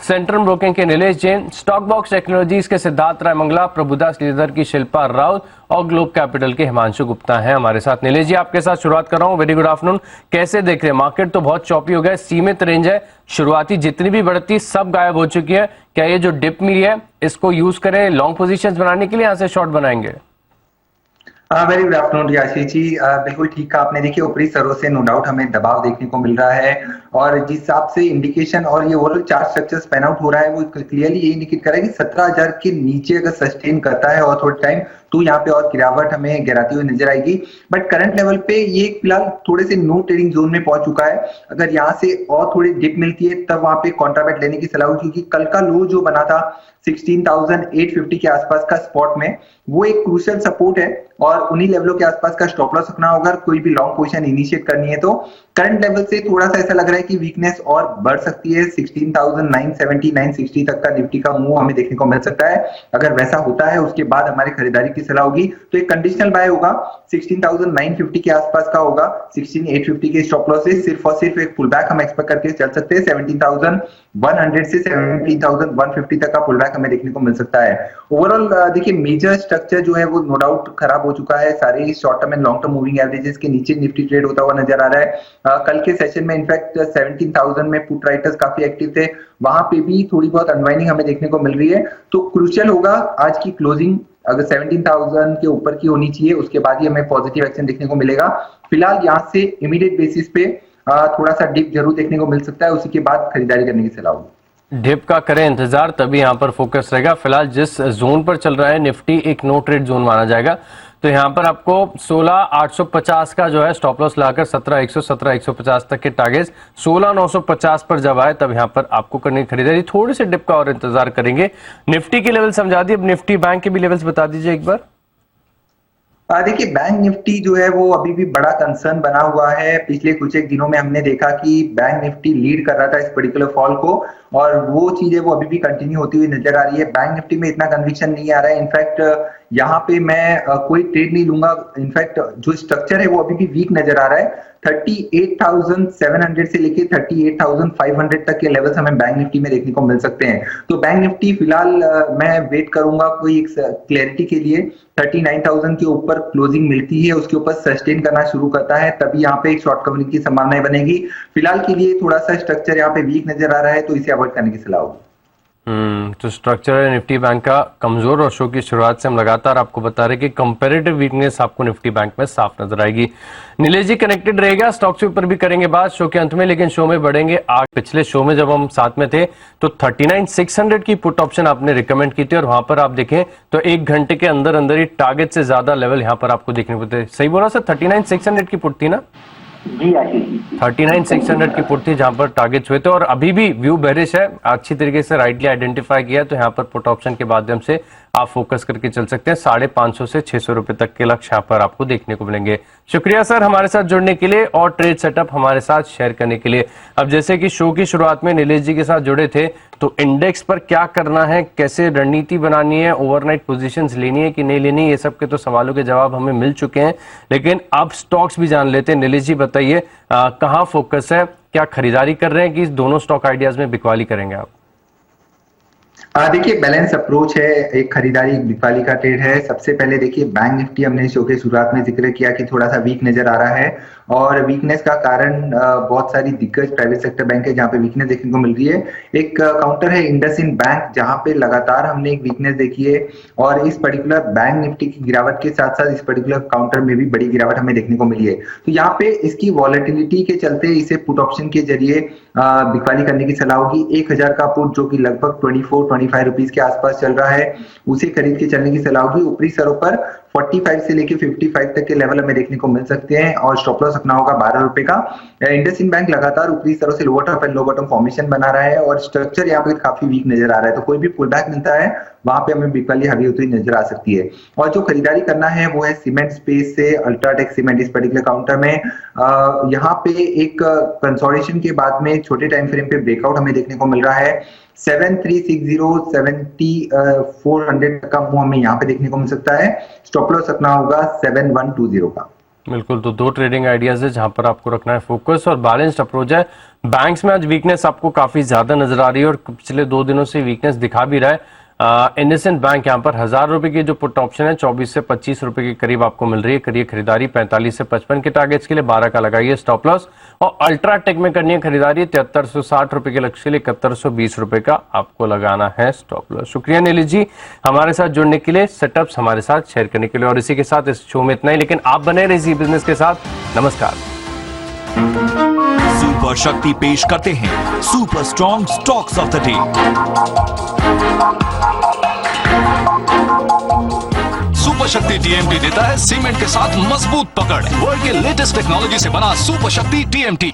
Centrum broking के Nilesh Jain, stock box technologies के सिद्धार्थ राय Mangla, Prabhudas leader की शिल्पा राउत और ग्लोब कैपिटल के हिमांशु गुप्ता हैं हमारे साथ। नीलेश जी, आपके साथ शुरुआत कर रहा हूं। Very good afternoon. कैसे देख रहे हैं? मार्केट तो बहुत चौपी हो गया, सीमित रेंज है, शुरुआती जितनी भी बढ़ती सब गायब हो चुकी है। क्या ये जो डिप मिली है इसको यूज करें लॉन्ग पोजिशन बनाने के लिए, यहाँ से शॉर्ट बनाएंगे? Very good afternoon Ashish ji. बिल्कुल ठीक कहा आपने। देखिए, ऊपरी स्तरों से नो डाउट हमें दबाव देखने को मिल रहा है और जिस हिसाब से इंडिकेशन और ये overall chart structure pan out हो रहा है वो क्लियरली ये इंडिकेट कर रहा है कि 17,000 के नीचे अगर सस्टेन करता है और थोड़ा टाइम तो यहाँ पे और गिरावट हमें गिराती हुई नजर आएगी। बट करंट लेवल पे ये फिलहाल थोड़े से नो ट्रेडिंग जोन में पहुंच चुका है। अगर यहाँ से और थोड़ी डिप मिलती है तब वहां पे कॉन्ट्राबैट लेने की सलाह होगी, क्योंकि कल का लो जो बना था 16,850 के आसपास का स्पॉट में, वो एक क्रूशियल सपोर्ट है और उन्हीं लेवलों के आसपास का स्टॉप लॉस रखना होगा कोई भी लॉन्ग पोजीशन इनिशिएट करनी है। तो करंट लेवल से थोड़ा सा ऐसा लग रहा है कि वीकनेस और बढ़ सकती है। 16,970 960 तक का निफ्टी का मूव हमें देखने को मिल सकता है। अगर वैसा होता है उसके बाद हमारी खरीदारी की सलाह होगी। तो एक कंडीशनल बाय होगा 16,950 के आसपास का होगा। 16,850 के स्टॉप लॉस से सिर्फ और सिर्फ एक पुल बैक हम एक्सपेक्ट करके चल सकते हैं। 17,100 से 17,150 तक का पुल बैक हमें देखने को मिल सकता है। ओवरऑल देखिए, मेजर स्ट्रक्चर जो है वो नो डाउट खराब हो चुका है। सारे short term and long term moving averages के नीचे निफ्टी ट्रेड होता हुआ नजर आ रहा है। कल के सेशन में इनफैक्ट 17,000 में पुट राइटर्स काफी एक्टिव थे, वहां पे भी थोड़ी बहुत अनवाइंडिंग हमें देखने को मिल रही है। तो क्रूशियल होगा आज की क्लोजिंग अगर 17,000 के ऊपर की होनी चाहिए, उसके बाद ही हमें पॉजिटिव एक्शन देखने को मिलेगा। फिलहाल यहाँ से इमीडिएट बेसिस पे थोड़ा सा डिप जरूर देखने को मिल सकता है, उसी के बाद खरीदारी करने की सलाह होगी। डिप का करें इंतजार, तभी यहाँ पर फोकस रहेगा। फिलहाल जिस जोन पर चल रहा है निफ्टी, एक नो ट्रेड जोन माना जाएगा। तो यहाँ पर आपको 16,850 का जो है स्टॉप लॉस लाकर 17,100 17,150 तक के टारगेट, 16,950 पर जब आए तब यहाँ पर आपको करनी खरीदारी। थोड़ी सी डिप का और इंतजार करेंगे। निफ्टी के लेवल समझा दिए, अब निफ्टी बैंक के भी लेवल्स बता दीजिए एक बार। देखिए, बैंक निफ्टी जो है वो अभी भी बड़ा कंसर्न बना हुआ है। पिछले कुछ एक दिनों में हमने देखा कि बैंक निफ्टी लीड कर रहा था इस पर्टिकुलर फॉल को और वो चीजें वो अभी भी कंटिन्यू होती हुई नजर आ रही है। बैंक निफ्टी में इतना कन्विक्शन नहीं आ रहा है। इनफैक्ट यहाँ पे मैं कोई ट्रेड नहीं लूंगा। इनफैक्ट जो स्ट्रक्चर है वो अभी भी वीक नजर आ रहा है। 38,700 से लेके 38,500 तक के लेवल्स हमें बैंक निफ्टी में देखने को मिल सकते हैं। तो बैंक निफ्टी फिलहाल मैं वेट करूंगा कोई एक क्लैरिटी के लिए। 39,000 के ऊपर क्लोजिंग मिलती है, उसके ऊपर सस्टेन करना शुरू करता है, तभी यहाँ पे एक शॉर्ट कवरिंग की संभावना बनेगी। फिलहाल के लिए थोड़ा सा स्ट्रक्चर यहाँ पे वीक नजर आ रहा है, तो इसे अवॉइड करने की सलाह होगी। तो स्ट्रक्चर है निफ्टी बैंक का कमजोर और शो की शुरुआत से हम लगातार आपको बता रहे कि कंपैरेटिव वीकनेस आपको निफ्टी बैंक में साफ नजर आएगी। नीलेश जी कनेक्टेड रहेगा, स्टॉक्स के ऊपर भी करेंगे बात शो के अंत में, लेकिन शो में बढ़ेंगे। आज पिछले शो में जब हम साथ में थे तो 39,600 की पुट ऑप्शन आपने रिकमेंड की थी और वहां पर आप देखें तो 1 घंटे के अंदर अंदर ही टारगेट से ज्यादा लेवल यहां पर आपको देखने को मिलते। सही बोला सर? 39,600 की पुट थी ना? जी आशीष, 39,600 की पुट थी जहां पर टारगेट्स हुए थे और अभी भी व्यू बेरिश है, अच्छी तरीके से राइटली आइडेंटिफाई किया है। तो यहाँ पर पुट ऑप्शन के माध्यम से आप फोकस करके चल सकते हैं। 550 से 600 रुपए तक के लक्ष्य यहाँ पर आपको देखने को मिलेंगे। शुक्रिया सर हमारे साथ जुड़ने के लिए और ट्रेड सेटअप हमारे साथ शेयर करने के लिए। अब जैसे कि शो की शुरुआत में नीलेश जी के साथ जुड़े थे, तो इंडेक्स पर क्या करना है, कैसे रणनीति बनानी है, ओवरनाइट पोजीशंस लेनी है कि नहीं लेनी, ये सब के तो सवालों के जवाब हमें मिल चुके हैं। लेकिन अब स्टॉक्स भी जान लेते हैं। नीलेश जी बताइए कहाँ फोकस है, क्या खरीदारी कर रहे हैं कि दोनों स्टॉक आइडियाज में बिकवाली करेंगे आप? देखिए, बैलेंस अप्रोच है, एक खरीदारी एक बिकवाली का ट्रेड है। सबसे पहले देखिए, बैंक निफ्टी हमने शो के शुरुआत में जिक्र किया कि थोड़ा सा वीक नजर आ रहा है और वीकनेस का कारण बहुत सारी दिग्गज प्राइवेट सेक्टर बैंक है जहां पे वीकनेस देखने को मिल रही है। एक काउंटर है इंडसइंड बैंक, जहां पे लगातार हमने एक वीकनेस देखी है और इस पर्टिकुलर बैंक निफ्टी की गिरावट के साथ साथ इस पर्टिकुलर काउंटर में भी बड़ी गिरावट हमें देखने को मिली है। तो यहाँ पे इसकी वॉलेटिलिटी के चलते इसे पुट ऑप्शन के जरिए बिकवाली करने की सलाह होगी। 1,000 का पुट जो कि लगभग 24-25 रुपीज के आसपास चल रहा है, उसे खरीद के चलने की सलाह होगी। ऊपरी स्तरों पर 45 से लेके 55 तक के लेवल हमें देखने को मिल सकते हैं और स्टॉप लॉस रखना होगा 12 रुपए का। इंडसइंड बैंक लगातार ऊपरी स्तरों से lower top and low bottom formation बना रहा है और स्ट्रक्चर यहाँ पे काफी वीक नजर आ रहा है। तो कोई भी पुल बैक मिलता है वहां पे हमें बिकवाली हावी होती नजर आ सकती है। और जो खरीदारी करना है वो है सीमेंट स्पेस से अल्ट्राटेक सीमेंट इस पर्टिकुलर काउंटर में। यहाँ पे एक कंसोलिडेशन के बाद में छोटे टाइम फ्रेम पे ब्रेकआउट हमें देखने को मिल रहा है। 7360 7400 का मूव हमें यहाँ पे देखने को मिल सकता है। स्टॉप लॉस रखना होगा 7120 का। बिल्कुल, तो दो ट्रेडिंग आइडियाज है जहां पर आपको रखना है फोकस और बैलेंस्ड अप्रोच है। बैंक्स में आज वीकनेस आपको काफी ज्यादा नजर आ रही है और पिछले 2 दिनों से वीकनेस दिखा भी रहा है। इंडसइंड बैंक यहाँ पर 1000 रुपए की जो पुट ऑप्शन है 24 से 25 रुपए के करीब आपको मिल रही है। करिए खरीदारी 45 से 55 के टारगेट्स के लिए, 12 का लगाइए स्टॉप लॉस। और अल्ट्राटेक में करनी है खरीदारी 7360 रुपए के लक्ष्य के लिए 7120 रुपए का आपको लगाना है स्टॉप लॉस। शुक्रिया नीलिश जी हमारे साथ जुड़ने के लिए, सेटअप्स हमारे साथ शेयर करने के लिए। और इसी के साथ इस शो में इतना ही, लेकिन आप बने रहिए बिजनेस के साथ। नमस्कार। सुपर शक्ति पेश करते हैं super strong stocks of the day. Super शक्ति टीएमटी देता है सीमेंट के साथ मजबूत पकड़। वर्ल्ड के लेटेस्ट टेक्नोलॉजी से बना सुपर शक्ति टीएमटी।